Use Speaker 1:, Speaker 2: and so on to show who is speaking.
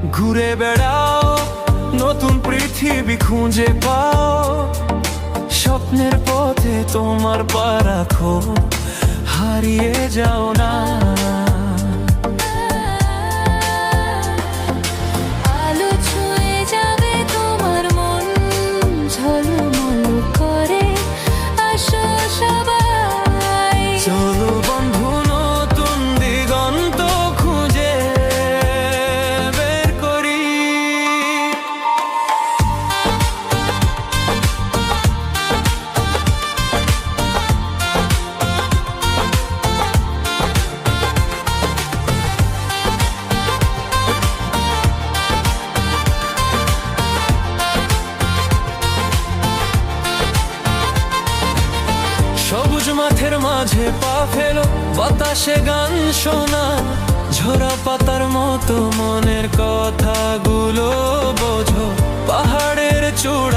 Speaker 1: ঘুরে বেড়াও, নতুন পৃথিবী খুঁজে পাও, স্বপ্নের পথে তোমার পা রাখো, হারিয়ে যাও না।
Speaker 2: আলো ছুঁয়ে যাবে তোমার মন, ঝলমল করে আসো সবাই।
Speaker 1: চলো বন্ধু, নতুন দিগন্ত খুঁজে বের করি। সবুজ মাঠের মাঝে পা ফেলো, বাতাসে গান শোনা, ঝরা পাতার মতো মনের কথাগুলো বোঝো, পাহাড়ের চূড়ায়